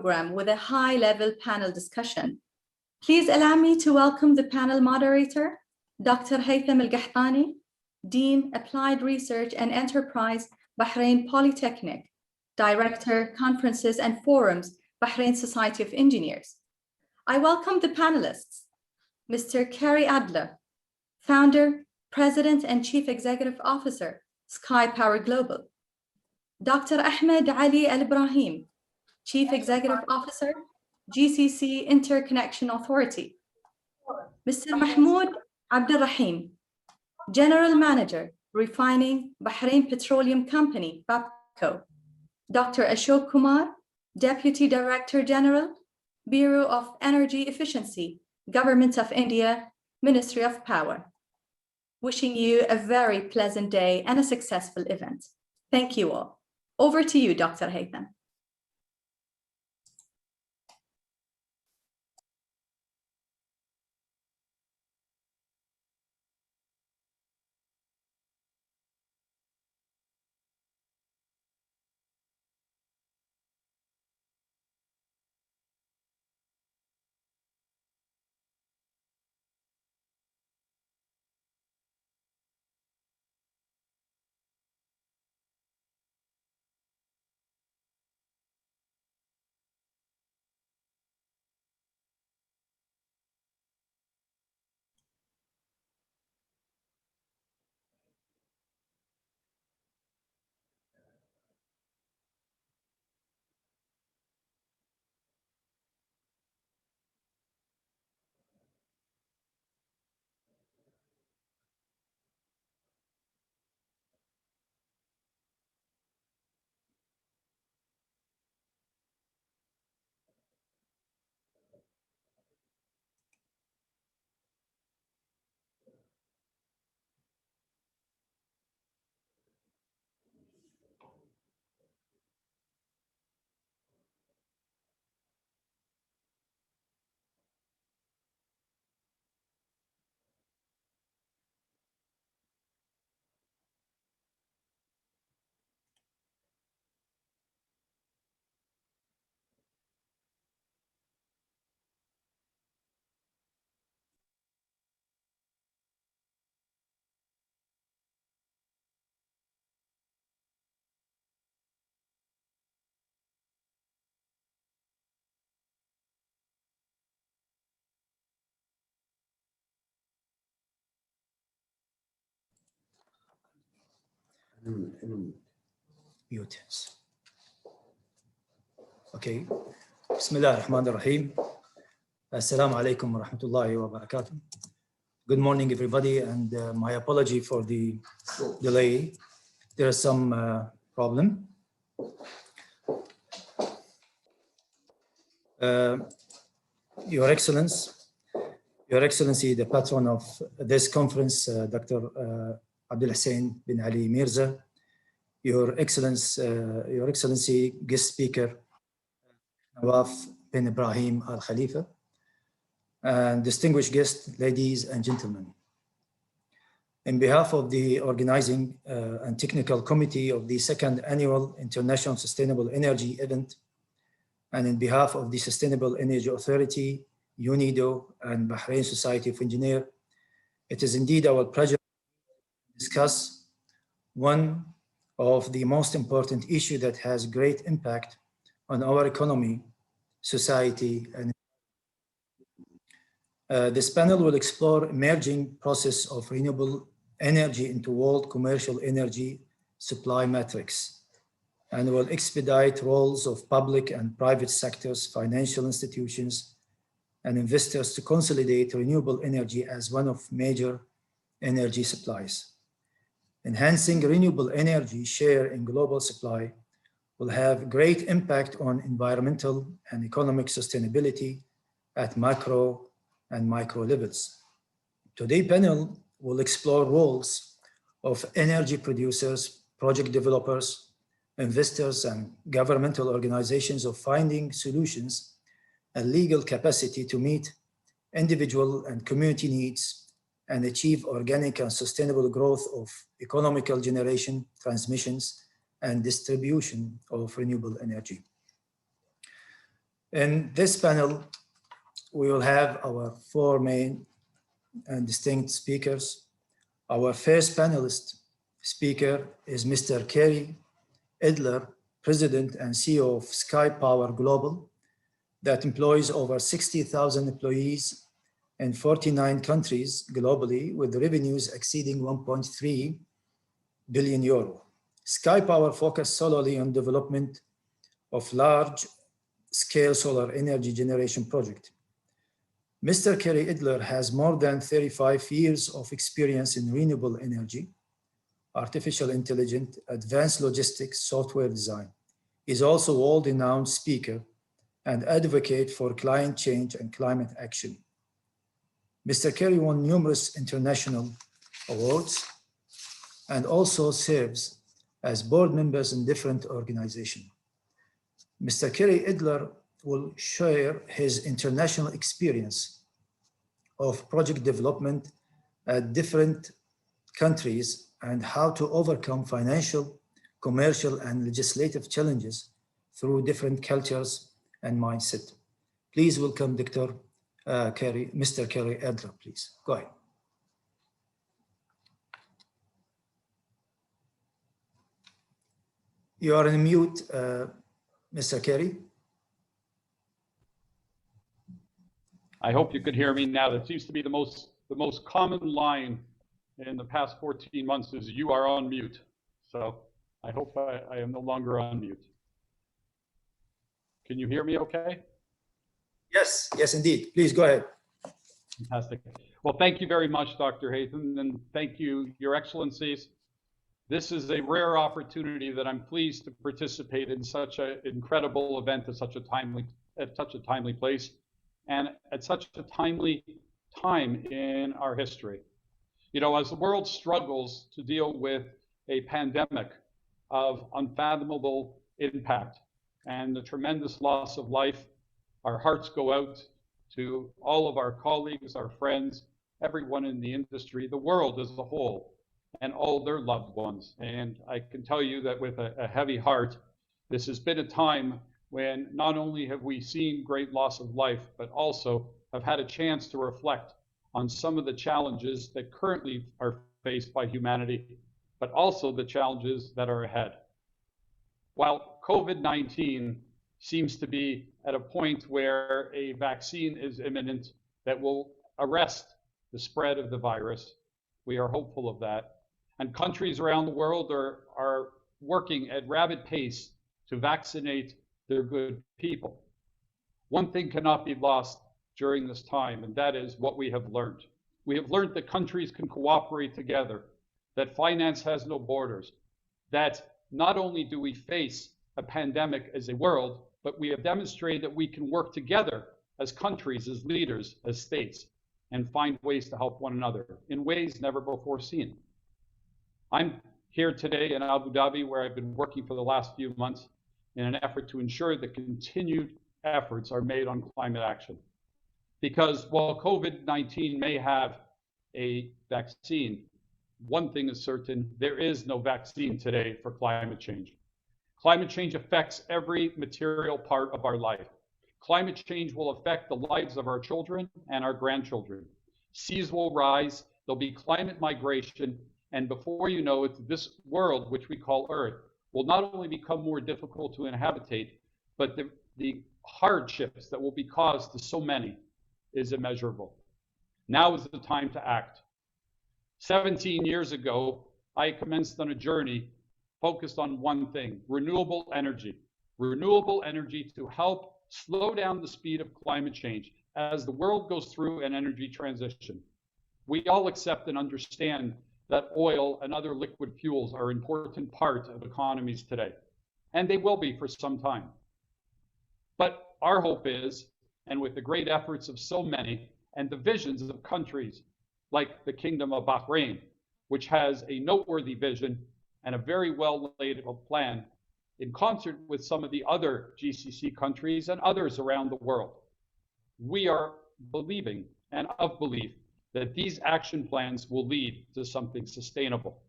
program with a high-level panel discussion. Please allow me to welcome the panel moderator, Dr. Haitham Al-Qahtani, Dean, Applied Research and Enterprise, Bahrain Polytechnic, Director, Conferences and Forums, Bahrain Society of Engineers. I welcome the panelists, Mr. Kerry Adler, Founder, President and Chief Executive Officer, SkyPower Global, Dr. Ahmed Ibrahim, Chief Executive Officer, GCC Interconnection Authority, Mr. Mahmood Rahim, General Manager, Refining, Bahrain Petroleum Company, BAPCO, Dr. Ashok Kumar, Deputy Director General, Bureau of Energy Efficiency, Government of India, Ministry of Power. Wishing you a very pleasant day and a successful event. Thank you all. Over to you, Dr. Haitham. Mute. Okay. Bismillah ar-Rahman ar-Rahim. Assalamu alaikum wa rahmatullahi wa barakatuh. Good morning, everybody, and my apology for the delay. There is some problem. Your Excellency, the patron of this conference, Dr. Abdullah bin Ali Mirza, Your Excellency, guest speaker, Nawaf bin Ebrahim Al Khalifa, and distinguished guests, ladies and gentlemen. In behalf of the organizing and technical committee of the second annual International Sustainable Energy event, and in behalf of the Sustainable Energy Authority, UNIDO, and Bahrain Society of Engineers, it is indeed our pleasure to discuss one of the most important issues that has great impact on our economy, society, and this panel will explore emerging process of renewable energy into world commercial energy supply matrix, and will expedite roles of public and private sectors, financial institutions, and investors to consolidate renewable energy as one of major energy supplies. Enhancing renewable energy share in global supply will have great impact on environmental and economic sustainability at macro and micro levels. Today's panel will explore roles of energy producers, project developers, investors, and governmental organizations of finding solutions and legal capacity to meet individual and community needs and achieve organic and sustainable growth of economical generation, transmissions, and distribution of renewable energy. In this panel, we will have our four main and distinct speakers. Our first panelist speaker is Mr. Kerry, Adler, President and CEO of SkyPower Global, that employs over 60,000 employees in 49 countries globally, with revenues exceeding 1.3 billion euro. SkyPower focused solely on development of large-scale solar energy generation project. Mr. Kerry Adler has more than 35 years of experience in renewable energy, artificial intelligence, advanced logistics, software design. He's also a world-renowned speaker and advocate for climate change and climate action. Mr. Kerry won numerous international awards and also serves as board members in different organizations. Mr. Kerry Adler will share his international experience of project development at different countries and how to overcome financial, commercial, and legislative challenges through different cultures and mindset. Please welcome Dr. Kerry, Mr. Kerry Adler, please. Go ahead. You are on mute, Mr. Kerry. I hope you could hear me now. That seems to be the most common line in the past 14 months is you are on mute. So I hope I am no longer on mute. Can you hear me okay? Yes, yes, indeed. Please go ahead. Fantastic. Well, thank you very much, Dr. Haitham, and thank you, Your Excellencies. This is a rare opportunity that I'm pleased to participate in such an incredible event at such a timely place and at such a timely time in our history. You know, as the world struggles to deal with a pandemic of unfathomable impact and the tremendous loss of life, our hearts go out to all of our colleagues, our friends, everyone in the industry, the world as a whole, and all their loved ones. And I can tell you that with a heavy heart, this has been a time when not only have we seen great loss of life, but also have had a chance to reflect on some of the challenges that currently are faced by humanity, but also the challenges that are ahead. While COVID-19 seems to be at a point where a vaccine is imminent that will arrest the spread of the virus, we are hopeful of that. And countries around the world are working at rapid pace to vaccinate their good people. One thing cannot be lost during this time, and that is what we have learned. We have learned that countries can cooperate together, that finance has no borders, that not only do we face a pandemic as a world, but we have demonstrated that we can work together as countries, as leaders, as states, and find ways to help one another in ways never before seen. I'm here today in Abu Dhabi, where I've been working for the last few months in an effort to ensure that continued efforts are made on climate action. Because while COVID-19 may have a vaccine, one thing is certain, there is no vaccine today for climate change. Climate change affects every material part of our life. Climate change will affect the lives of our children and our grandchildren. Seas will rise, there'll be climate migration, and before you know it, this world, which we call Earth, will not only become more difficult to inhabitate, but the hardships that will be caused to so many is immeasurable. Now is the time to act. 17 years ago, I commenced on a journey focused on one thing: renewable energy. Renewable energy to help slow down the speed of climate change as the world goes through an energy transition. We all accept and understand that oil and other liquid fuels are an important part of economies today, and they will be for some time. But our hope is, and with the great efforts of so many and the visions of countries like the Kingdom of Bahrain, which has a noteworthy vision and a very well laid out plan in concert with some of the other GCC countries and others around the world. We are believing and of belief that these action plans will lead to something sustainable,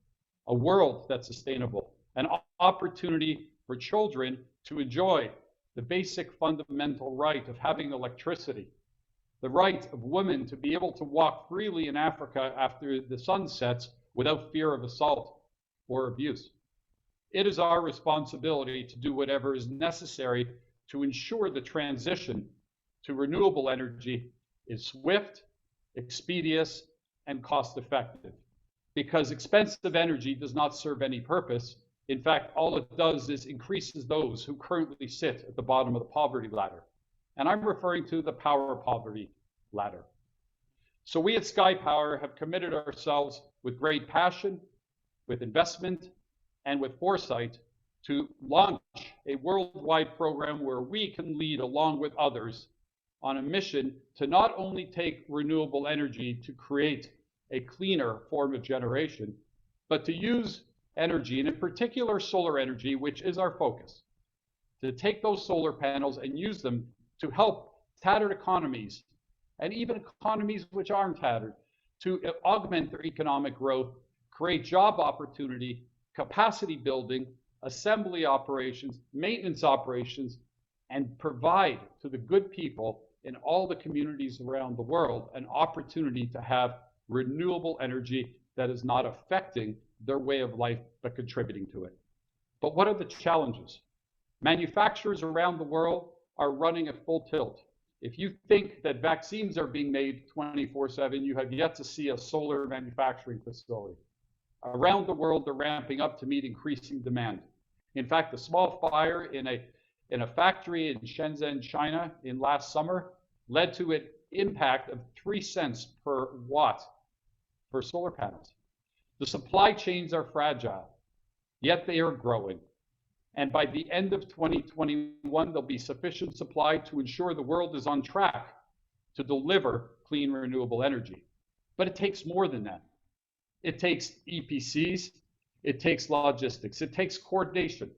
a world that's sustainable, an opportunity for children to enjoy the basic fundamental right of having electricity, the right of women to be able to walk freely in Africa after the sun sets without fear of assault or abuse. It is our responsibility to do whatever is necessary to ensure the transition to renewable energy is swift, expeditious, and cost-effective. Because expensive energy does not serve any purpose. In fact, all it does is increases those who currently sit at the bottom of the poverty ladder. And I'm referring to the power poverty ladder. So we at SkyPower have committed ourselves with great passion, with investment, and with foresight to launch a worldwide program where we can lead along with others on a mission to not only take renewable energy to create a cleaner form of generation, but to use energy, and in particular solar energy, which is our focus, to take those solar panels and use them to help tattered economies, and even economies which aren't tattered, to augment their economic growth, create job opportunity, capacity building, assembly operations, maintenance operations, and provide to the good people in all the communities around the world an opportunity to have renewable energy that is not affecting their way of life, but contributing to it. But what are the challenges? Manufacturers around the world are running at full tilt. If you think that vaccines are being made 24/7, you have yet to see a solar manufacturing facility. Around the world, they're ramping up to meet increasing demand. In fact, a small fire in a factory in Shenzhen, China, in last summer led to an impact of 3 cents per watt for solar panels. The supply chains are fragile, yet they are growing. And by the end of 2021, there'll be sufficient supply to ensure the world is on track to deliver clean, renewable energy. But it takes more than that. It takes EPCs, it takes logistics, it takes coordination.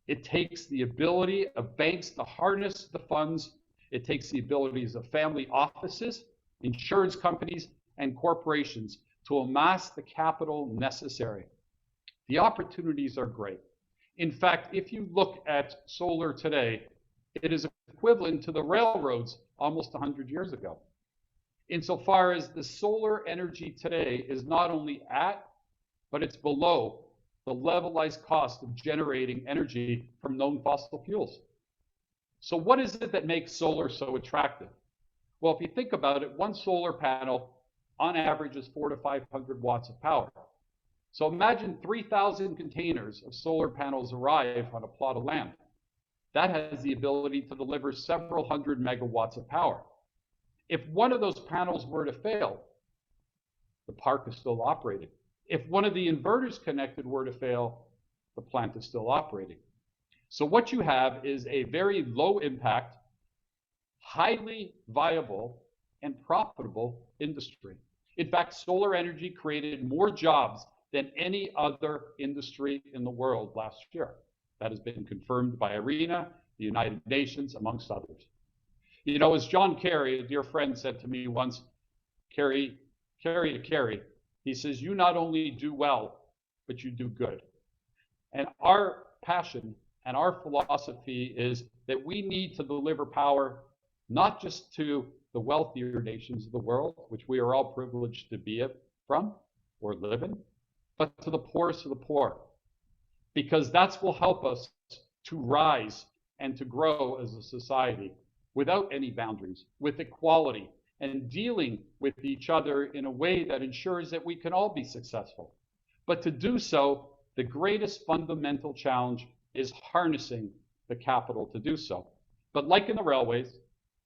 It takes the ability of banks to harness the funds. It takes the abilities of family offices, insurance companies, and corporations to amass the capital necessary. The opportunities are great. In fact, if you look at solar today, it is equivalent to the railroads almost 100 years ago. Insofar as the solar energy today is not only at, but it's below the levelized cost of generating energy from known fossil fuels. So what is it that makes solar so attractive? Well, if you think about it, one solar panel on average is 400 to 500 watts of power. So imagine 3,000 containers of solar panels arrive on a plot of land. That has the ability to deliver several hundred megawatts of power. If one of those panels were to fail, the park is still operating. If one of the inverters connected were to fail, the plant is still operating. So what you have is a very low impact, highly viable, and profitable industry. In fact, solar energy created more jobs than any other industry in the world last year. That has been confirmed by IRENA, the United Nations, amongst others. You know, as John Kerry, a dear friend, said to me once, Kerry to Kerry, he says, you not only do well, but you do good. And our passion and our philosophy is that we need to deliver power not just to the wealthier nations of the world, which we are all privileged to be from or live in, but to the poorest of the poor, because that will help us to rise and to grow as a society without any boundaries, with equality, and dealing with each other in a way that ensures that we can all be successful. But to do so, the greatest fundamental challenge is harnessing the capital to do so. But like in the railways,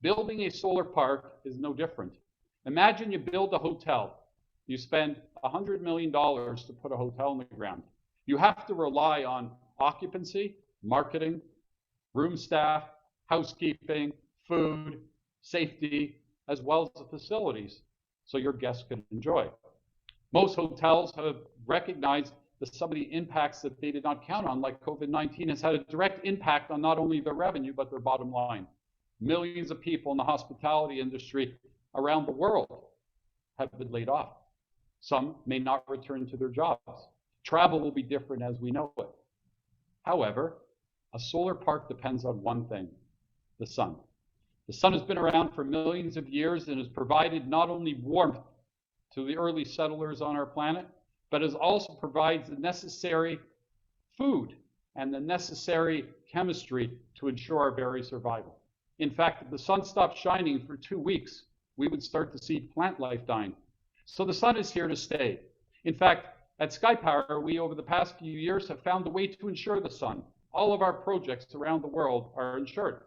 building a solar park is no different. Imagine you build a hotel. You spend $100 million to put a hotel in the ground. You have to rely on occupancy, marketing, room staff, housekeeping, food, safety, as well as the facilities, so your guests can enjoy. Most hotels have recognized that some of the impacts that they did not count on, like COVID-19, has had a direct impact on not only their revenue, but their bottom line. Millions of people in the hospitality industry around the world have been laid off. Some may not return to their jobs. Travel will be different as we know it. However, A solar park depends on one thing, the sun. The sun has been around for millions of years and has provided not only warmth to the early settlers on our planet, but it also provides the necessary food and the necessary chemistry to ensure our very survival. In fact, if the sun stopped shining for 2 weeks, we would start to see plant life dying. So the sun is here to stay. In fact, at SkyPower, we over the past few years have found a way to insure the sun. All of our projects around the world are insured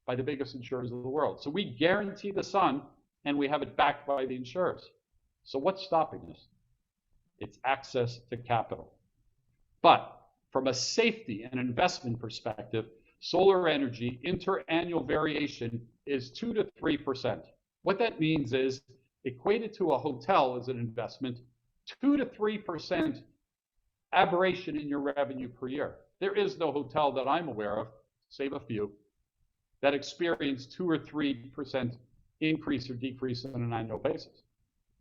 by the biggest insurers of the world. So we guarantee the sun and we have it backed by the insurers. So what's stopping us? It's access to capital. But from a safety and investment perspective, solar energy interannual variation is 2 to 3%. What that means is, equated to a hotel as an investment, 2 to 3% aberration in your revenue per year. There is no hotel that I'm aware of, save a few, that experience 2 or 3% increase or decrease on an annual basis.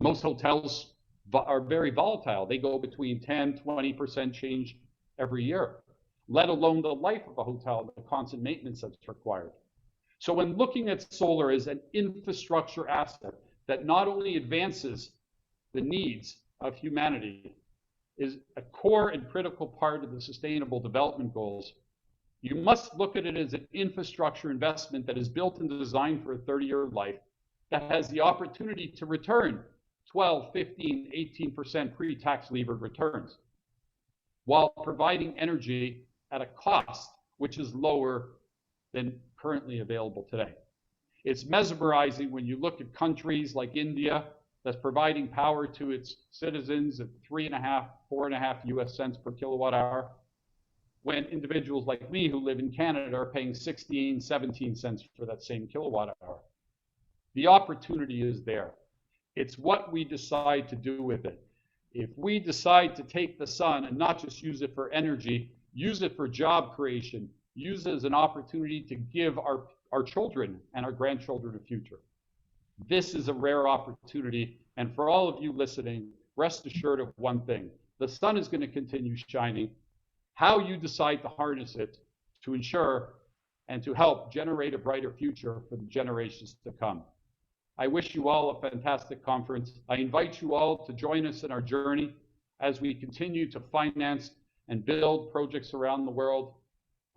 Most hotels are very volatile. They go between 10, 20% change every year, let alone the life of a hotel, the constant maintenance that's required. So when looking at solar as an infrastructure asset that not only advances the needs of humanity, is a core and critical part of the Sustainable Development Goals, you must look at it as an infrastructure investment that is built and designed for a 30-year life that has the opportunity to return 12, 15, 18% pre-tax levered returns, while providing energy at a cost which is lower than currently available today. It's mesmerizing when you look at countries like India that's providing power to its citizens at 3.5, 4.5 US cents per kilowatt hour, when individuals like me who live in Canada are paying 16, 17 cents for that same kilowatt hour. The opportunity is there. It's what we decide to do with it. If we decide to take the sun and not just use it for energy, use it for job creation, use it as an opportunity to give our children and our grandchildren a future. This is a rare opportunity, and for all of you listening, rest assured of one thing. The sun is going to continue shining. How you decide to harness it to ensure and to help generate a brighter future for the generations to come. I wish you all a fantastic conference. I invite you all to join us in our journey as we continue to finance and build projects around the world.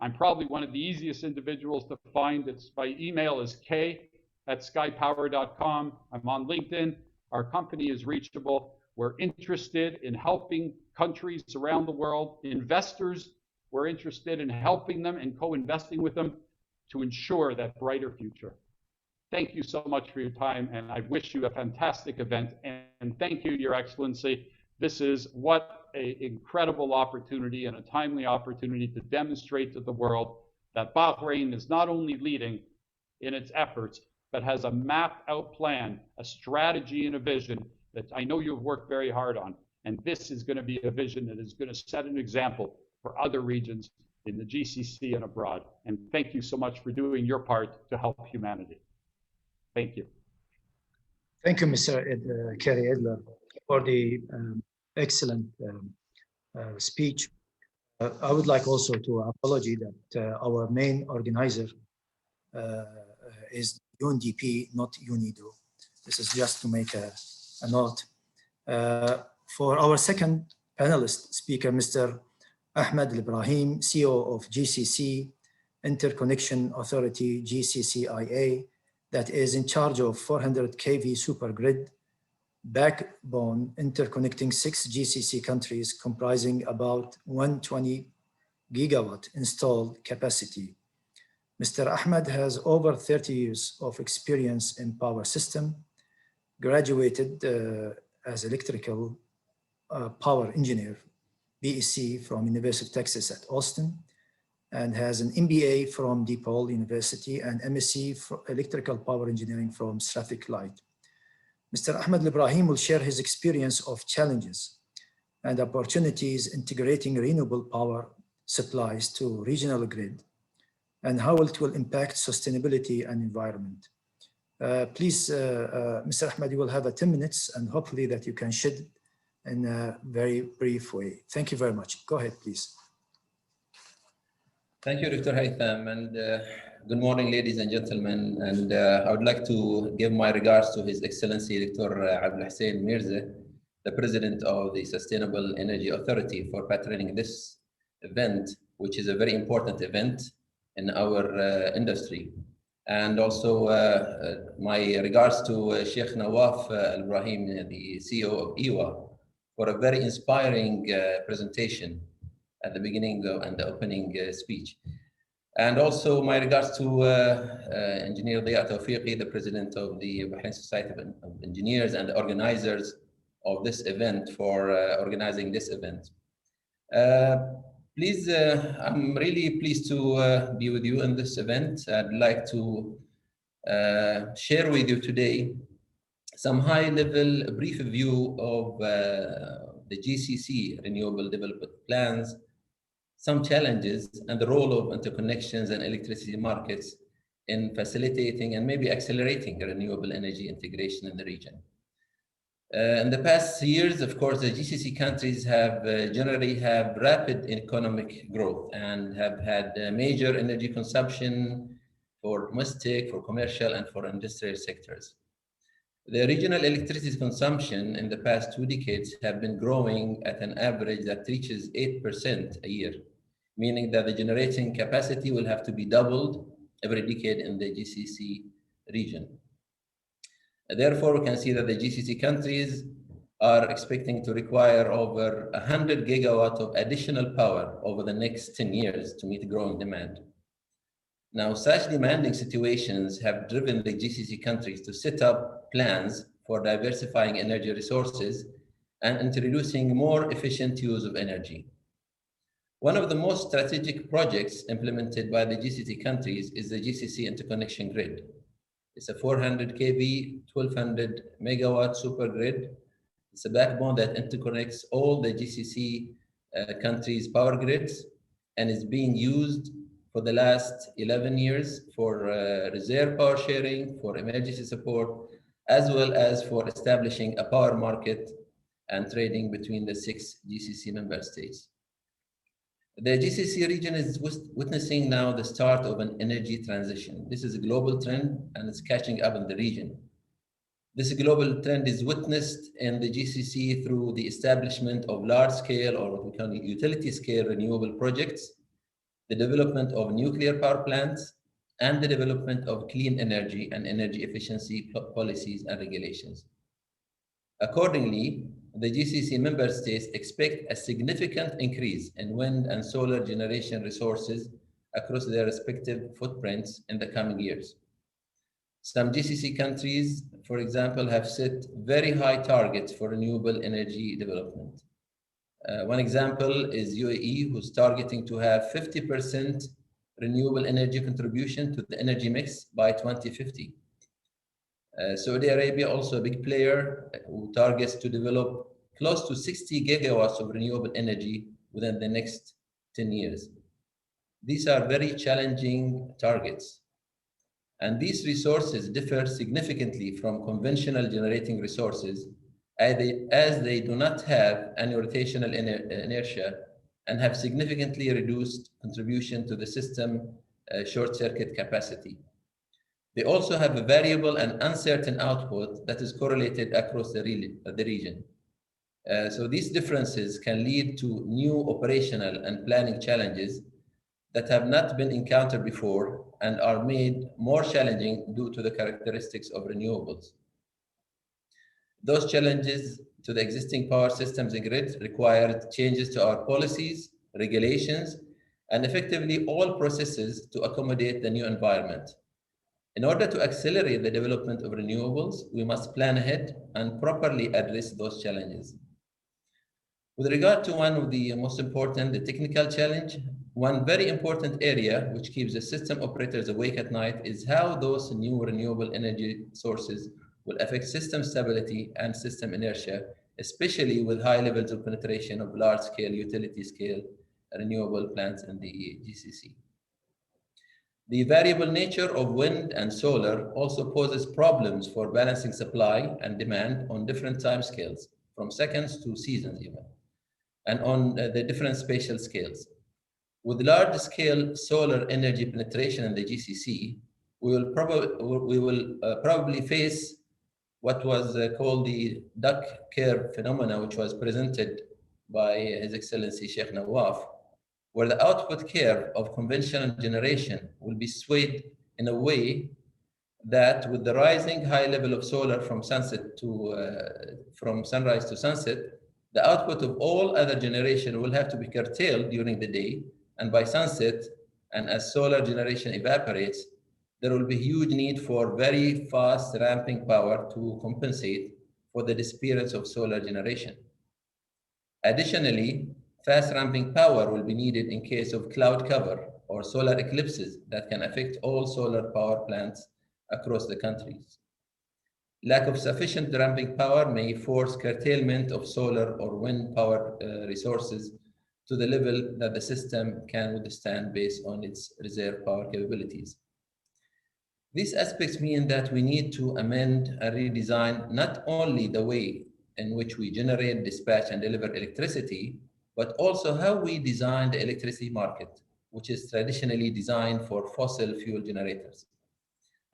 I'm probably one of the easiest individuals to find. It's my email is k@skypower.com. I'm on LinkedIn. Our company is reachable. We're interested in helping countries around the world. Investors, we're interested in helping them and co-investing with them to ensure that brighter future. Thank you so much for your time, and I wish you a fantastic event. And thank you, Your Excellency. This is what an incredible opportunity and a timely opportunity to demonstrate to the world that Bahrain is not only leading in its efforts, but has a mapped out plan, a strategy and a vision that I know you've worked very hard on. And this is going to be a vision that is going to set an example for other regions in the GCC and abroad. And thank you so much for doing your part to help humanity. Thank you. Thank you, Mr. Kerry Adler, for the excellent speech. I would like also to apologize that our main organizer is UNDP, not UNIDO. This is just to make a note. For our second panelist speaker, Mr. Ahmed Ibrahim, CEO of GCC, Interconnection Authority, GCCIA, that is in charge of 400 kV supergrid backbone interconnecting 6 GCC countries comprising about 120 gigawatt installed capacity. Mr. Ahmed has over 30 years of experience in power system, graduated as electrical power engineer, BEC from University of Texas at Austin, and has an MBA from DePaul University and MSc for electrical power engineering from Strathclyde. Mr. Ahmed Ibrahim will share his experience of challenges and opportunities integrating renewable power supplies to regional grid and how it will impact sustainability and environment. Please, Mr. Ahmed, you will have 10 minutes and hopefully that you can shed in a very brief way. Thank you very much. Go ahead, please. Thank you, Dr. Haitham, and good morning, ladies and gentlemen. And I would like to give my regards to His Excellency Dr. Abdullah Mirza, the President of the Sustainable Energy Authority, for patroning this event, which is a very important event in our industry. And also my regards to Sheikh Nawaf Ebrahim, the CEO of EWA, for a very inspiring presentation at the beginning and the opening speech. And also my regards to Engineer Diya Tawfiqi, the President of the Bahrain Society of Engineers and the organizers of this event, for organizing this event. Please, I'm really pleased to be with you in this event. I'd like to share with you today some high-level brief view of the GCC Renewable Development Plans, some challenges, and the role of interconnections and electricity markets in facilitating and maybe accelerating renewable energy integration in the region. In the past years, of course, the GCC countries have generally have rapid economic growth and have had major energy consumption for domestic, for commercial, and for industrial sectors. The regional electricity consumption in the past 2 decades have been growing at an average that reaches 8% a year, meaning that the generating capacity will have to be doubled every decade in the GCC region. Therefore, we can see that the GCC countries are expecting to require over 100 gigawatts of additional power over the next 10 years to meet growing demand. Now, such demanding situations have driven the GCC countries to set up plans for diversifying energy resources and introducing more efficient use of energy. One of the most strategic projects implemented by the GCC countries is the GCC Interconnection Grid. It's a 400 kV, 1200 megawatt super grid. It's a backbone that interconnects all the GCC countries' power grids and is being used for the last 11 years for reserve power sharing, for emergency support, as well as for establishing a power market and trading between the 6 GCC member states. The GCC region is witnessing now the start of an energy transition. This is a global trend and it's catching up in the region. This global trend is witnessed in the GCC through the establishment of large-scale, or what we call utility-scale renewable projects, the development of nuclear power plants, and the development of clean energy and energy efficiency policies and regulations. Accordingly, the GCC member states expect a significant increase in wind and solar generation resources across their respective footprints in the coming years. Some GCC countries, for example, have set very high targets for renewable energy development. One example is UAE, who's targeting to have 50% renewable energy contribution to the energy mix by 2050. Saudi Arabia, also a big player, who targets to develop close to 60 gigawatts of renewable energy within the next 10 years. These are very challenging targets. And these resources differ significantly from conventional generating resources as they do not have any rotational inertia and have significantly reduced contribution to the system short-circuit capacity. They also have a variable and uncertain output that is correlated across the region. So these differences can lead to new operational and planning challenges that have not been encountered before and are made more challenging due to the characteristics of renewables. Those challenges to the existing power systems and grids required changes to our policies, regulations, and effectively all processes to accommodate the new environment. In order to accelerate the development of renewables, we must plan ahead and properly address those challenges. With regard to one of the most important, the technical challenge, one very important area which keeps the system operators awake at night is how those new renewable energy sources will affect system stability and system inertia, especially with high levels of penetration of large-scale, utility-scale renewable plants in the GCC. The variable nature of wind and solar also poses problems for balancing supply and demand on different timescales, from seconds to seasons even, and on the different spatial scales. With large-scale solar energy penetration in the GCC, we will probably face what was called the duck curve phenomena, which was presented by His Excellency Sheikh Nawaf, where the output curve of conventional generation will be swayed in a way that with the rising high level of solar from sunset to from sunrise to sunset, the output of all other generation will have to be curtailed during the day, and by sunset, and as solar generation evaporates, there will be huge need for very fast ramping power to compensate for the disappearance of solar generation. Additionally, fast ramping power will be needed in case of cloud cover or solar eclipses that can affect all solar power plants across the countries. Lack of sufficient ramping power may force curtailment of solar or wind power resources to the level that the system can withstand based on its reserve power capabilities. These aspects mean that we need to amend and redesign not only the way in which we generate, dispatch, and deliver electricity, but also how we design the electricity market, which is traditionally designed for fossil fuel generators.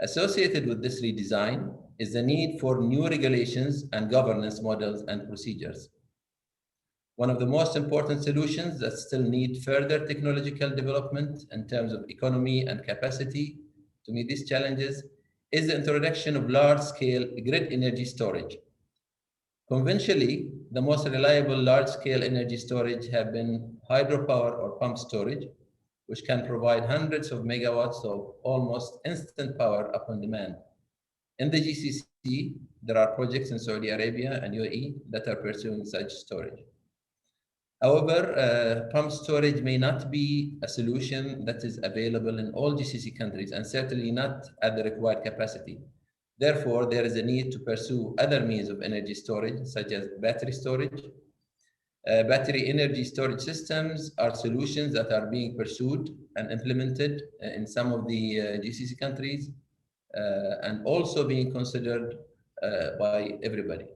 Associated with this redesign is the need for new regulations and governance models and procedures. One of the most important solutions that still need further technological development in terms of economy and capacity to meet these challenges is the introduction of large-scale grid energy storage. Conventionally, the most reliable large-scale energy storage have been hydropower or pump storage, which can provide hundreds of megawatts of almost instant power upon demand. In the GCC, there are projects in Saudi Arabia and UAE that are pursuing such storage. However, pump storage may not be a solution that is available in all GCC countries and certainly not at the required capacity. Therefore, there is a need to pursue other means of energy storage, such as battery storage. Battery energy storage systems are solutions that are being pursued and implemented in some of the GCC countries and also being considered by everybody.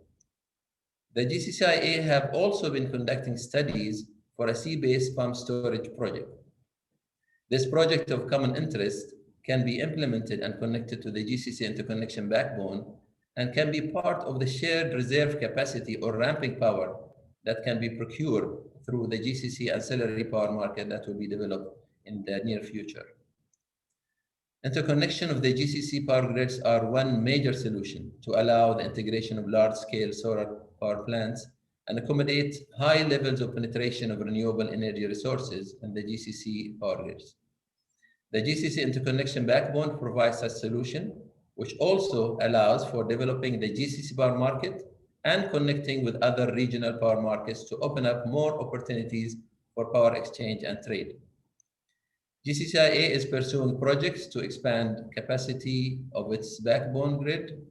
The GCCIA have also been conducting studies for a sea-based pump storage project. This project of common interest can be implemented and connected to the GCC interconnection backbone and can be part of the shared reserve capacity or ramping power that can be procured through the GCC ancillary power market that will be developed in the near future. Interconnection of the GCC power grids are one major solution to allow the integration of large-scale solar power plants and accommodate high levels of penetration of renewable energy resources in the GCC power grids. The GCC interconnection backbone provides such solution, which also allows for developing the GCC power market and connecting with other regional power markets to open up more opportunities for power exchange and trade. GCCIA is pursuing projects to expand capacity of its backbone grid,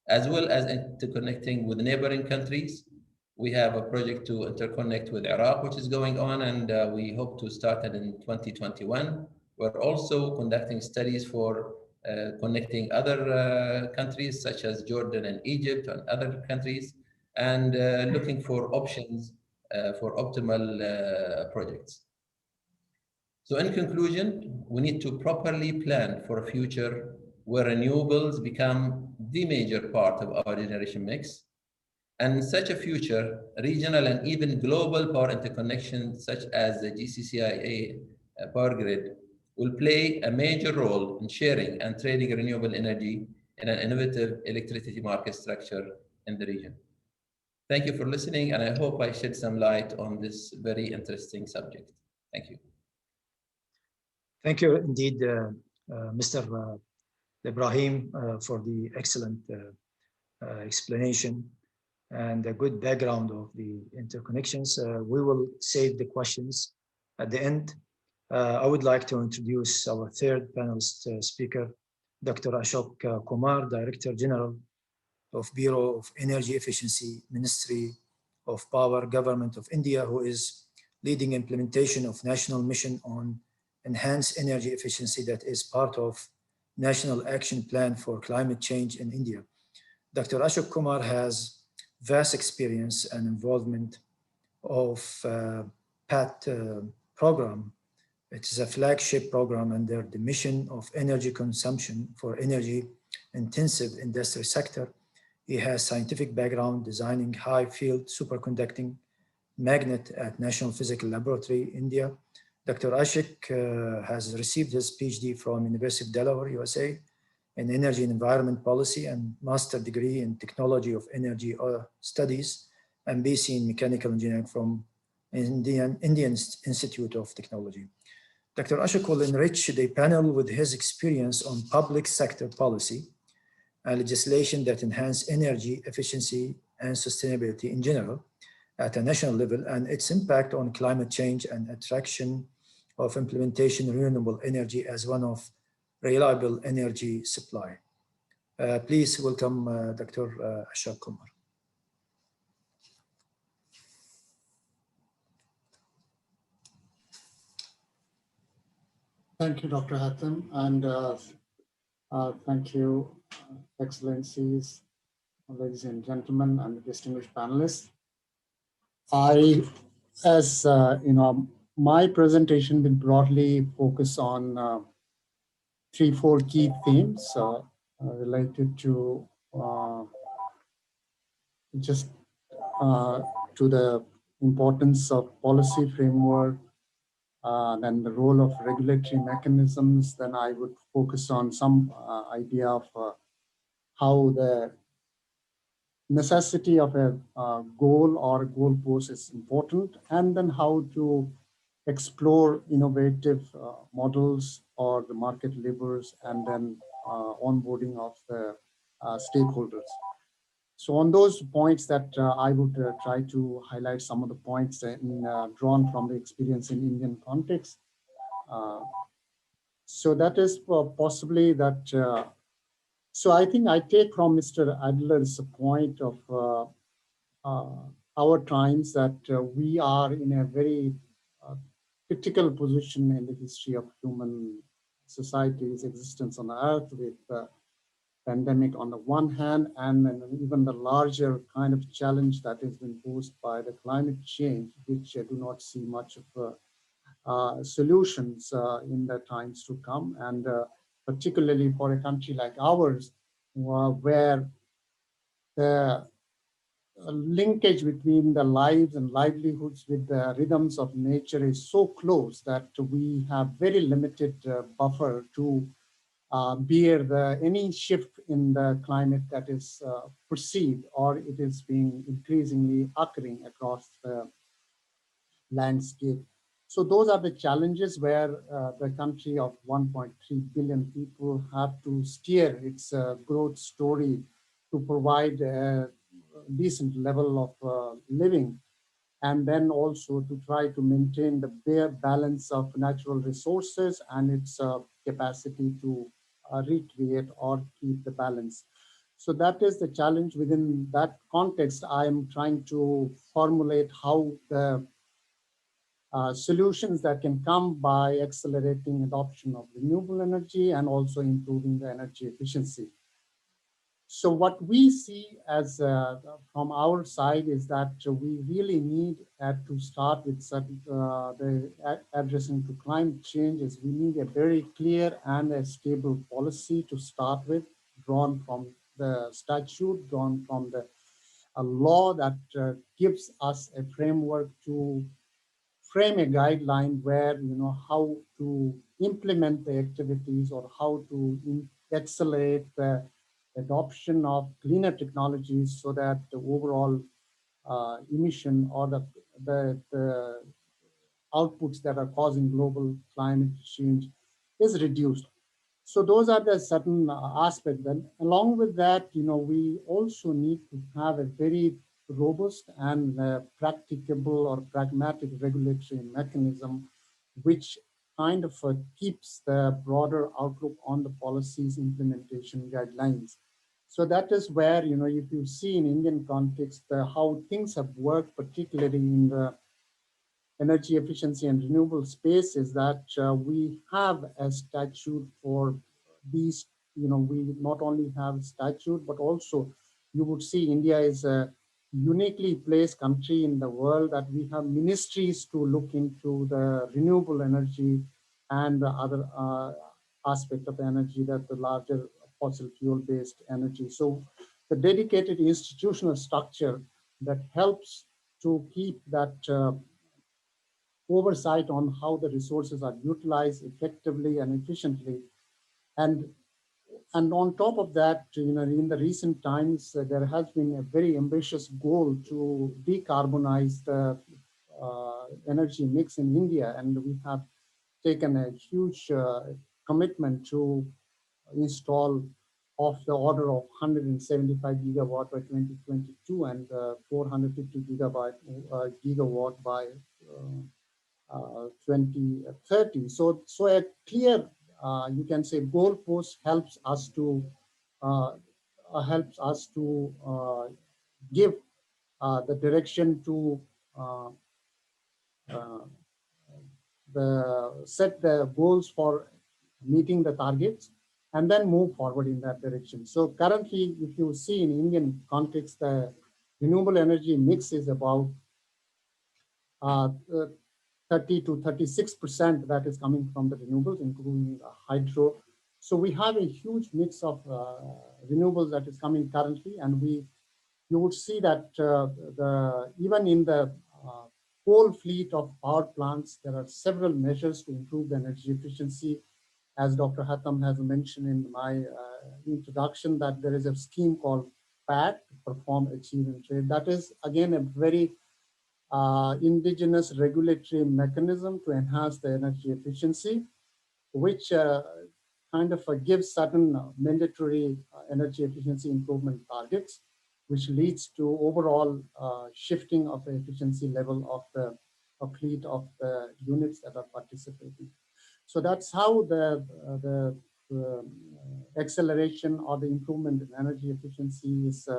as well as interconnecting with neighboring countries. We have a project to interconnect with Iraq, which is going on, and we hope to start it in 2021. We're also conducting studies for connecting other countries such as Jordan and Egypt and other countries, and looking for options for optimal projects. So in conclusion, we need to properly plan for a future where renewables become the major part of our generation mix. And in such a future, regional and even global power interconnection, such as the GCCIA power grid, will play a major role in sharing and trading renewable energy in an innovative electricity market structure in the region. Thank you for listening, and I hope I shed some light on this very interesting subject. Thank you. Thank you indeed, Mr. Ebrahim, for the excellent explanation and a good background of the interconnections. We will save the questions at the end. I would like to introduce our third panelist speaker, Dr. Ashok Kumar, Director General of Bureau of Energy Efficiency, Ministry of Power, Government of India, who is leading implementation of National Mission on Enhanced Energy Efficiency that is part of National Action Plan for Climate Change in India. Dr. Ashok Kumar has vast experience and involvement of PAT program It is a flagship program under the mission of energy consumption for energy-intensive industry sector. He has scientific background designing high-field superconducting magnet at National Physical Laboratory, India. Dr. Ashok has received his PhD from University of Delaware, USA, in Energy and Environment Policy and Master degree in Technology of Energy Studies and BC in Mechanical Engineering from Indian Institute of Technology. Dr. Ashok will enrich the panel with his experience on public sector policy and legislation that enhance energy efficiency and sustainability in general at a national level and its impact on climate change and attraction of implementation of renewable energy as one of reliable energy supply. Please welcome Dr. Ashok Kumar. Thank you, Dr. Haitham, and thank you, Excellencies, ladies and gentlemen, and distinguished panelists. My presentation will broadly focus on 3-4 key themes related to to the importance of policy framework, then the role of regulatory mechanisms. Then I would focus on some idea of how the necessity of a goal or goalpost is important, and then how to explore innovative models or the market levers, and then onboarding of the stakeholders. So on those points that I would try to highlight some of the points drawn from the experience in Indian context. So that is possibly that. So I think I take from Mr. Adler's point of our times that we are in a very critical position in the history of human society's existence on Earth, with the pandemic on the one hand, and even the larger kind of challenge that has been posed by the climate change, which do not see much of solutions in the times to come, and particularly for a country like ours, where the linkage between the lives and livelihoods with the rhythms of nature is so close that we have very limited buffer to bear any shift in the climate that is perceived, or it is being increasingly occurring across the landscape. So those are the challenges where the country of 1.3 billion people have to steer its growth story to provide a decent level of living, and then also to try to maintain the bare balance of natural resources and its capacity to recreate or keep the balance. So that is the challenge. Within that context, I am trying to formulate how the solutions that can come by accelerating adoption of renewable energy and also improving the energy efficiency. So what we see as from our side is that we really need to start with addressing to climate change is we need a very clear and a stable policy to start with, drawn from the statute, drawn from the law that gives us a framework to frame a guideline where, how to implement the activities or how to accelerate the adoption of cleaner technologies so that the overall emission or the outputs that are causing global climate change is reduced. So those are the certain aspects. Then along with that, we also need to have a very robust and practicable or pragmatic regulatory mechanism, which kind of keeps the broader outlook on the policies implementation guidelines. So that is where, if you see in Indian context, how things have worked, particularly in the energy efficiency and renewable space, is that we have a statute for these, we not only have statute, but also you would see India is a uniquely placed country in the world that we have ministries to look into the renewable energy and the other aspect of energy, that the larger fossil fuel-based energy. So the dedicated institutional structure that helps to keep that oversight on how the resources are utilized effectively and efficiently. And on top of that, in the recent times, there has been a very ambitious goal to decarbonize the energy mix in India. And we have taken a huge commitment to install of the order of 175 gigawatt by 2022 and 450 gigawatt by 2030. So a clear, you can say, goalpost helps us to give the direction to set the goals for meeting the targets and then move forward in that direction. So currently, if you see in Indian context, the renewable energy mix is about 30 to 36% that is coming from the renewables, including hydro. So we have a huge mix of renewables that is coming currently, and you would see that even in the whole fleet of power plants, there are several measures to improve the energy efficiency. As Dr. Haitham has mentioned in my introduction, that there is a scheme called PAT, Perform, Achieve, and Trade. That is, again, a very indigenous regulatory mechanism to enhance the energy efficiency, which kind of gives certain mandatory energy efficiency improvement targets, which leads to overall shifting of the efficiency level of the fleet of the units that are participating. So that's how the acceleration or the improvement in energy efficiency is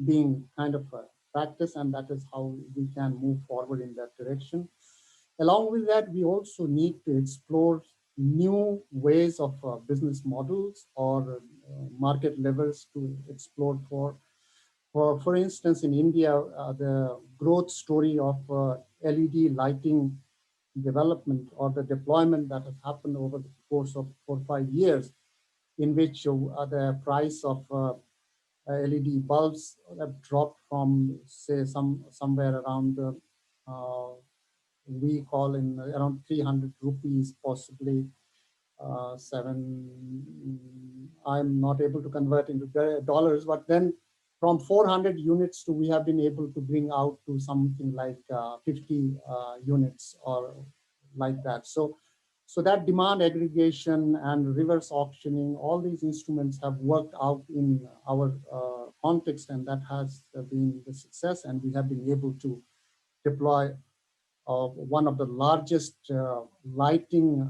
being kind of practiced, and that is how we can move forward in that direction. Along with that, we also need to explore new ways of business models or market levels to explore for. For instance, in India, the growth story of LED lighting development or the deployment that has happened over the course of 4 or 5 years, in which the price of LED bulbs have dropped from, say, somewhere around we call in around 300 rupees, possibly 7. I'm not able to convert into dollars, but then from 400 units to we have been able to bring out to something like 50 units or like that. So that demand aggregation and reverse auctioning, all these instruments have worked out in our context, and that has been the success. And we have been able to deploy one of the largest lighting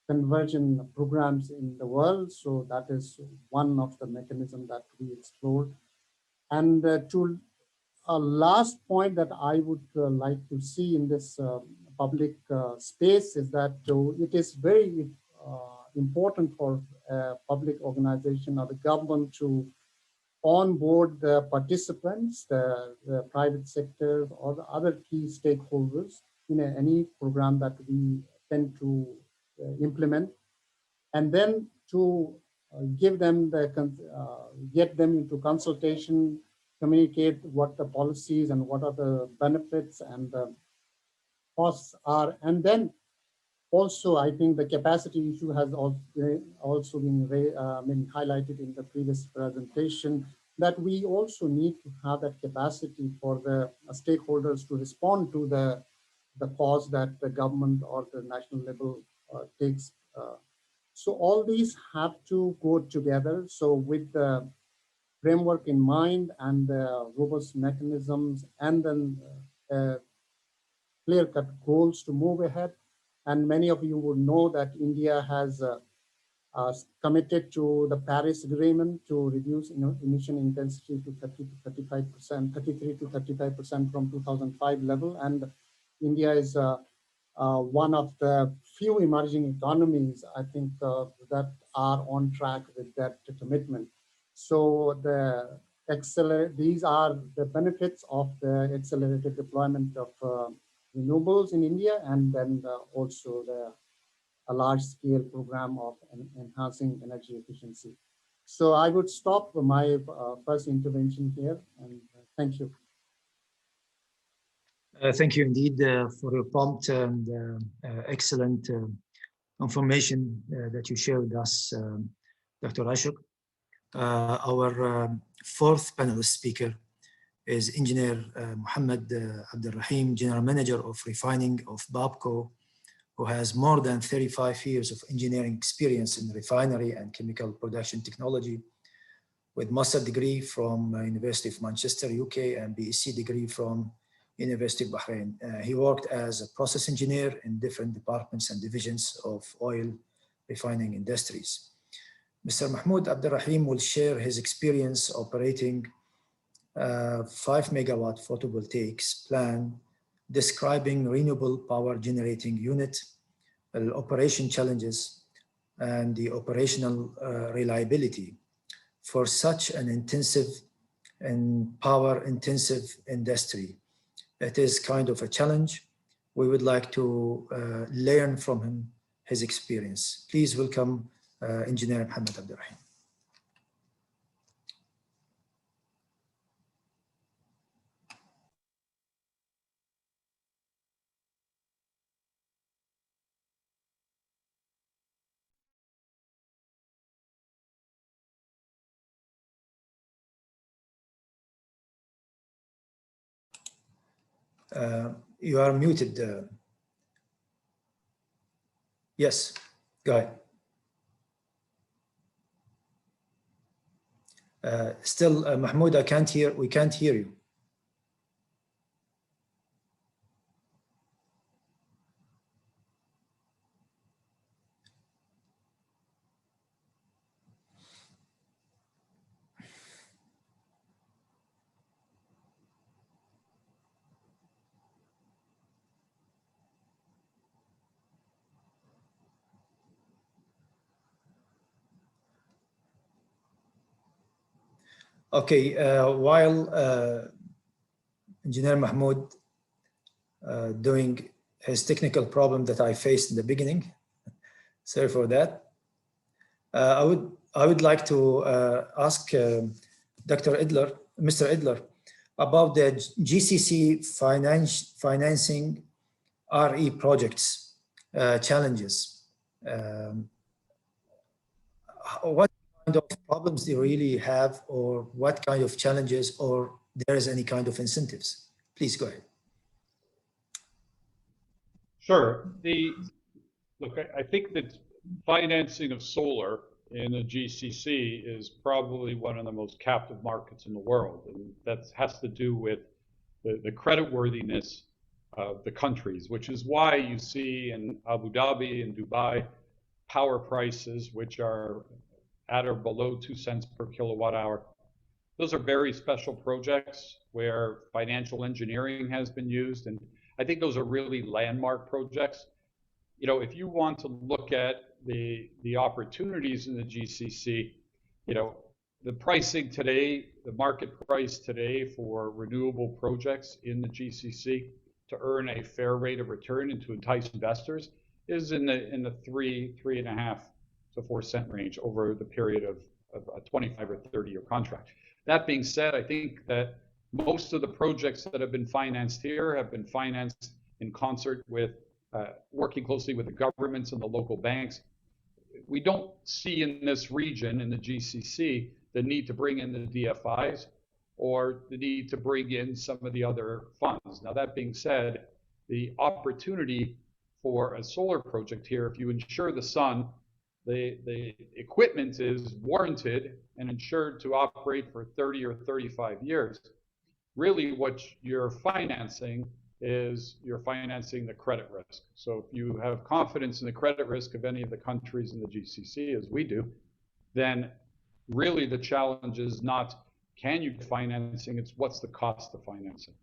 conversion programs in the world. So that is one of the mechanisms that we explored. And to a last point that I would like to see in this public space is that it is very important for a public organization or the government to onboard the participants, the private sector or the other key stakeholders in any program that we tend to implement, and then to give them get them into consultation, communicate what the policies and what are the benefits and the costs are. And then also, I think the capacity issue has also been highlighted in the previous presentation, that we also need to have that capacity for the stakeholders to respond to the cause that the government or the national level takes. So all these have to go together. So with the framework in mind and the robust mechanisms and then clear-cut goals to move ahead. And many of you would know that India has committed to the Paris Agreement to reduce emission intensity to 30 to 35%, 33 to 35% from 2005 level. And India is one of the few emerging economies, I think, that are on track with that commitment. So these are the benefits of the accelerated deployment of renewables in India, and then also the a large-scale program of enhancing energy efficiency. So I would stop my first intervention here, and thank you. Thank you indeed for your prompt and excellent information that you shared with us, Dr. Ashok. Our fourth panelist speaker is Engineer Mohammed Abdullah, General Manager of Refining of BAPCO, who has more than 35 years of engineering experience in refinery and chemical production technology, with master's degree from University of Manchester, UK, and BSc degree from University of Bahrain. He worked as a process engineer in different departments and divisions of oil refining industries. Mr. Mahmood Abdulrahim will share his experience operating 5 megawatt photovoltaics plant, describing renewable power generating unit, operation challenges, and the operational reliability for such an intensive and power intensive industry. It is kind of a challenge. We would like to learn from him, his experience. Please welcome Engineer Mohammed Ibrahim. You are muted. Yes, go ahead. Still, Mahmoud, we can't hear you. Okay, while Engineer Mahmoud doing his technical problem that I faced in the beginning, sorry for that. I would like to ask Dr. Adler, Mr. Adler, about the GCC financing RE projects challenges. What kind of problems do you really have, or what kind of challenges, or there is any kind of incentives? Please go ahead. Sure. Look, I think that financing of solar in a GCC is probably one of the most captive markets in the world, and that has to do with the creditworthiness of the countries, which is why you see in Abu Dhabi and Dubai power prices which are at or below 2 cents per kilowatt hour. Those are very special projects where financial engineering has been used, and I think those are really landmark projects. You know, if you want to look at the opportunities in the GCC, you know, the pricing today, the market price today for renewable projects in the GCC to earn a fair rate of return and to entice investors is in the 3.5 to 4 cent range over the period of a 25 or 30-year contract. That being said, I think that most of the projects that have been financed here have been financed in concert with working closely with the governments and the local banks. We don't see in this region, in the GCC, the need to bring in the DFIs or the need to bring in some of the other funds. Now, that being said, the opportunity for a solar project here, if you insure the sun, the equipment is warranted and insured to operate for 30 or 35 years. Really what you're financing is you're financing the credit risk. So if you have confidence in the credit risk of any of the countries in the GCC, as we do, then really the challenge is not can you get financing, it's what's the cost of financing.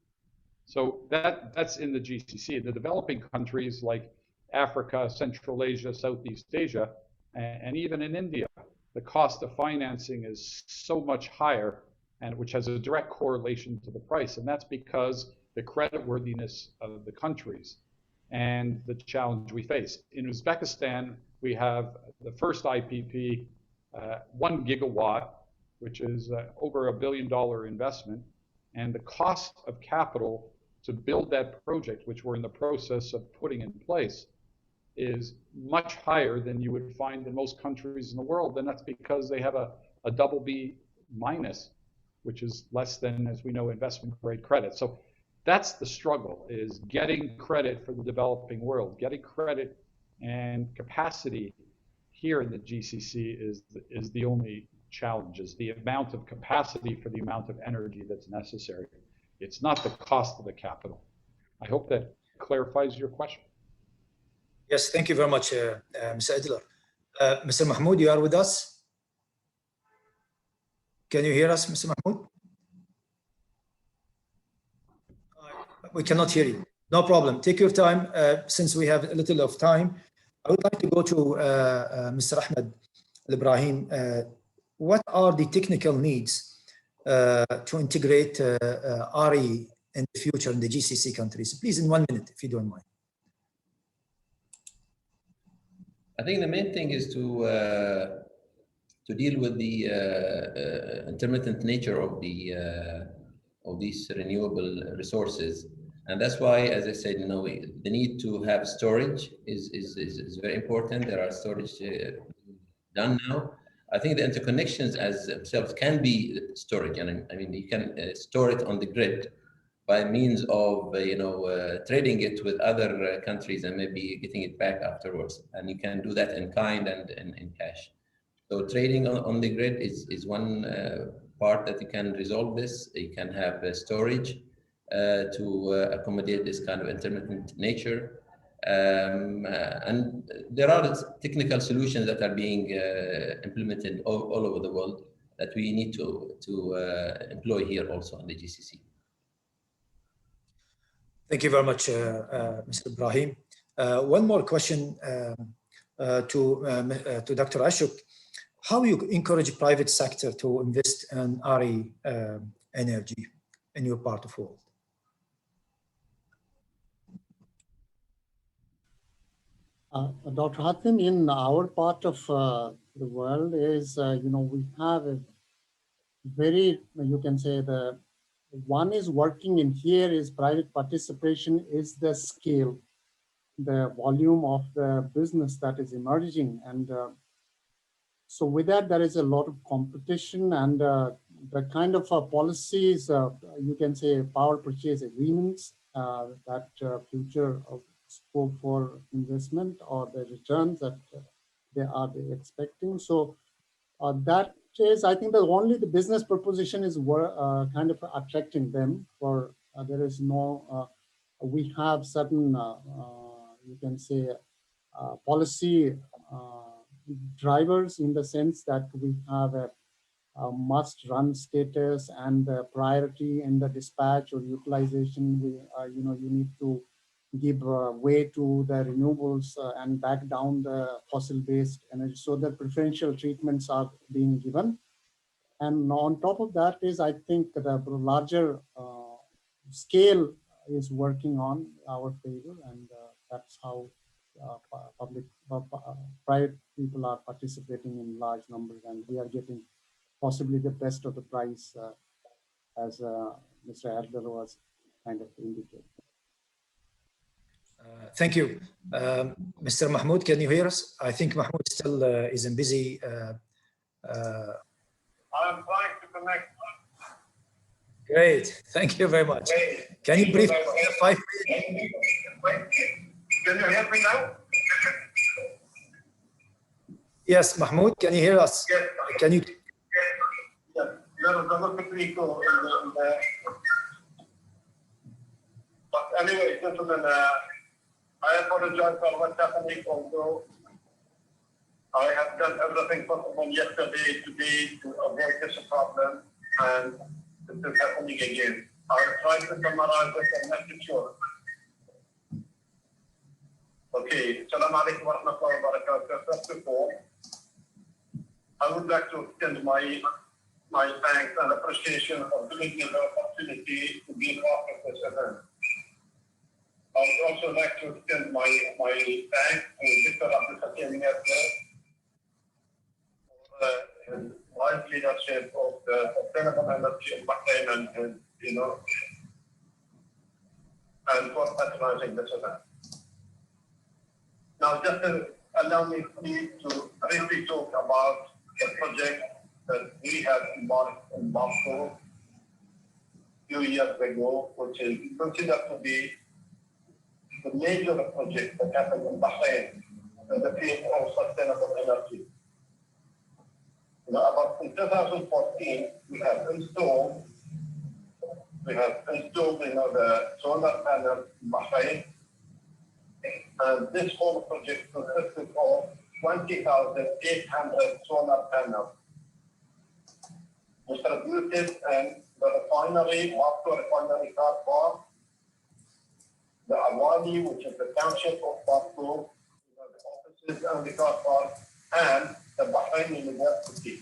So that's in the GCC. The developing countries like Africa, Central Asia, Southeast Asia, and even in India, the cost of financing is so much higher, and which has a direct correlation to the price. And that's because the creditworthiness of the countries. and the challenge we face. In Uzbekistan, we have the first IPP, 1 gigawatt, which is over $1 billion investment, and the cost of capital to build that project, which we're in the process of putting in place, is much higher than you would find in most countries in the world. And that's because they have a double B minus, which is less than, as we know, investment grade credit. So that's the struggle, is getting credit for the developing world. Getting credit and capacity here in the GCC is the only challenge, is the amount of capacity for the amount of energy that's necessary. It's not the cost of the capital. I hope that clarifies your question. Yes, thank you very much, Mr. Adler. Mr. Mahmood, you are with us? Can you hear us, Mr. Mahmood? We cannot hear you. No problem. Take your time. Since we have a little of time, I would like to go to Mr. Ahmed Ibrahim. What are the technical needs to integrate RE in the future in the GCC countries? Please, in 1 minute, if you don't mind. I think the main thing is to deal with the intermittent nature of these renewable resources, and that's why, as I said, the need to have storage is very important. There are storage done now. I think the interconnections as themselves can be storage, and I mean you can store it on the grid by means of trading it with other countries and maybe getting it back afterwards. And you can do that in kind and in cash. So trading on the grid is one part that you can resolve this. You can have storage to accommodate this kind of intermittent nature. And there are technical solutions that are being implemented all over the world that we need to employ here also in the GCC. Thank you very much, Mr. Ebrahim. One more question to Dr. Ashok. How you encourage private sector to invest in RE energy in your part of the world? Dr. Haitham, in our part of the world is, we have a very, you can say the one is working in here is private participation is the scale, the volume of the business that is emerging. And so with that, there is a lot of competition and the kind of policies, you can say power purchase agreements that future of scope for investment or the returns that they are expecting. So that is, I think that only the business proposition is kind of attracting them for, there is no, we have certain, you can say, policy drivers in the sense that we have a must-run status and priority in the dispatch or utilization. We, you need to give way to the renewables and back down the fossil-based energy. So the preferential treatments are being given. And on top of that is, I think the larger scale is working on our favor, and that's how private people are participating in large numbers, and we are getting possibly the best of the price, as Mr. Adler was kind of indicating. Thank you. Mr. Mahmood, can you hear us? I think Mahmood still isn't busy. I'm trying to connect. Great. Thank you very much. Can you brief 5 minutes? Can you hear me now? Yes, Mahmood, can you hear us? Yes. Can you? Yes. There is a little bit echo in the But anyway, gentlemen, I apologize for what's happening, although I have done everything possible yesterday, today to avoid this problem, and this is happening again. I'll try to summarize this and make it short. Okay, Assalamu alaikum wa rahmatullahi wa barakatuh. First of all, I would like to extend my thanks and appreciation for giving me the opportunity to be part of this event. I would also like to extend my thanks to Mr. Abdullah for his wise leadership of the sustainable energy in Bahrain and and for patronizing this event. Now, just allow me please to briefly talk about the project that we have embarked on BAPCO a few years ago, which is considered to be the major project that happened in Bahrain in the field of sustainable energy. About in 2014, we have installed the solar panel in Bahrain, and this whole project consisted of 20,800 solar panels distributed in the refinery, BAPCO refinery car park, the Awali, which is the township of BAPCO, the offices and the car park, and the Bahrain University.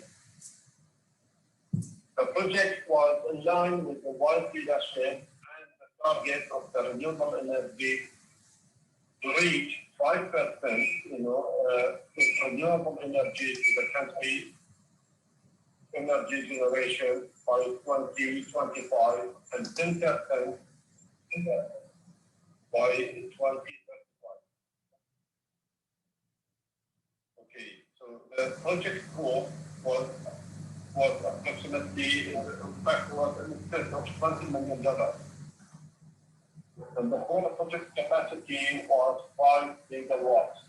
The project was in line with the wise leadership and the target of the renewable energy to reach 5% renewable energy to the country energy generation by 2025 and 10% by 2035. Okay, so the project scope was approximately, in fact, was in excess of $20 million. And the whole project capacity was 5 gigawatts.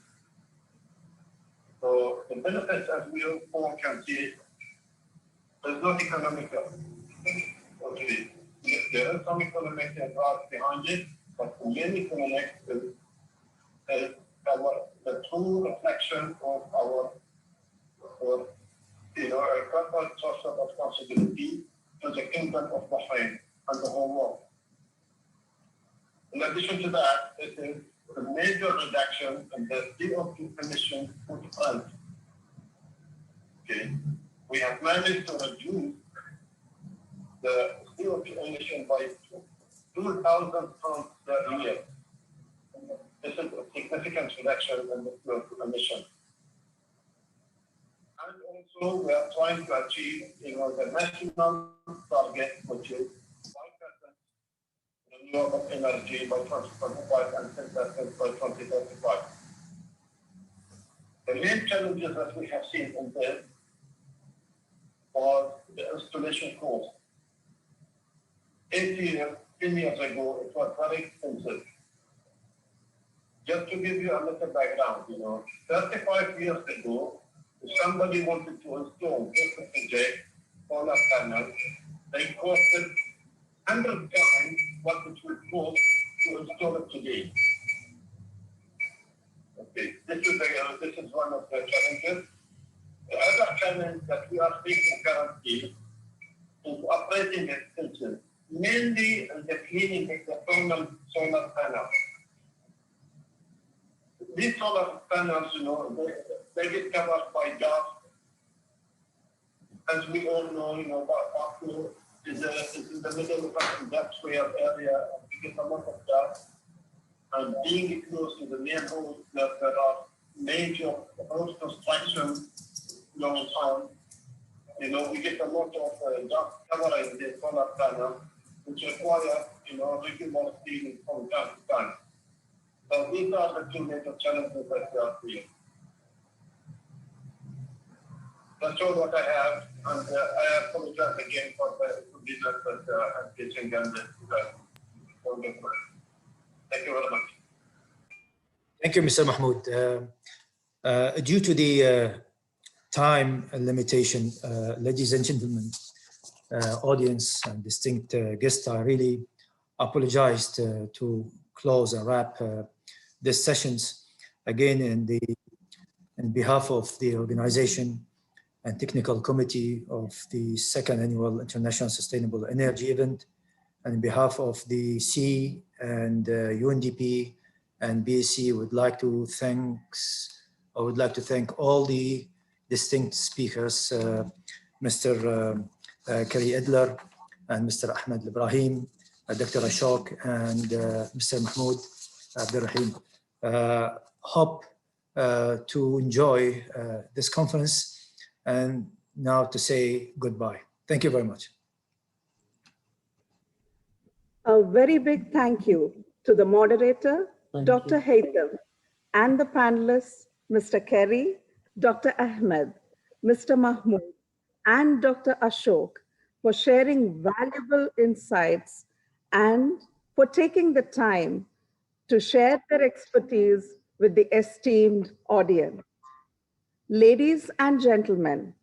So the benefits, as we all can see, is not economical. Okay, there is some economic advantage behind it, but the main economic is the true reflection of our corporate social responsibility to the Kingdom of Bahrain and the whole world. In addition to that, it is a major reduction in the CO2 emission footprint. Okay, we have managed to reduce the CO2 emission by 2,000 tons per year. This is a significant reduction in the CO2 emission. And also, we are trying to achieve, the national target, which is 5% renewable energy by 2025 and 10% by 2035. The main challenges that we have seen in this was the installation cost. 10 years ago, it was very expensive. Just to give you a little background, 35 years ago, if somebody wanted to install this project, solar panels, they costed 100 times what it would cost to install it today. Okay, this is one of the challenges. The other challenge that we are facing currently is operating expenses, mainly in the cleaning of the thermal solar panels. These solar panels, they get covered by dust. As we all know, BAPCO is in the middle of an industrial area, and we get a lot of dust. And being close to the neighborhood, that there are major road construction going on, we get a lot of dust covering the solar panel, which require, regular cleaning from time to time. So these are the two major challenges that we are seeing. That's all what I have, and I apologize again for the inconvenience that I'm facing and thank you very much. Thank you, Mr. Mahmood. Due to the time limitation, ladies and gentlemen, audience and distinct guests, I really apologize to close and wrap these sessions again in behalf of the organization and technical committee of the second annual International Sustainable Energy event, and on behalf of the C and UNDP and BAC, would like to thank all the distinct speakers, Mr. Kerry Adler and Mr. Ahmed Ibrahim, Dr. Ashok and Mr. Mahmood, Abdullah. Hope to enjoy this conference, and now to say goodbye. Thank you very much. A very big thank you to the moderator, Dr. Haitham, and the panelists, Mr. Kerry, Dr. Ahmed, Mr. Mahmood, and Dr. Ashok for sharing valuable insights and for taking the time to share their expertise with the esteemed audience. Ladies and gentlemen,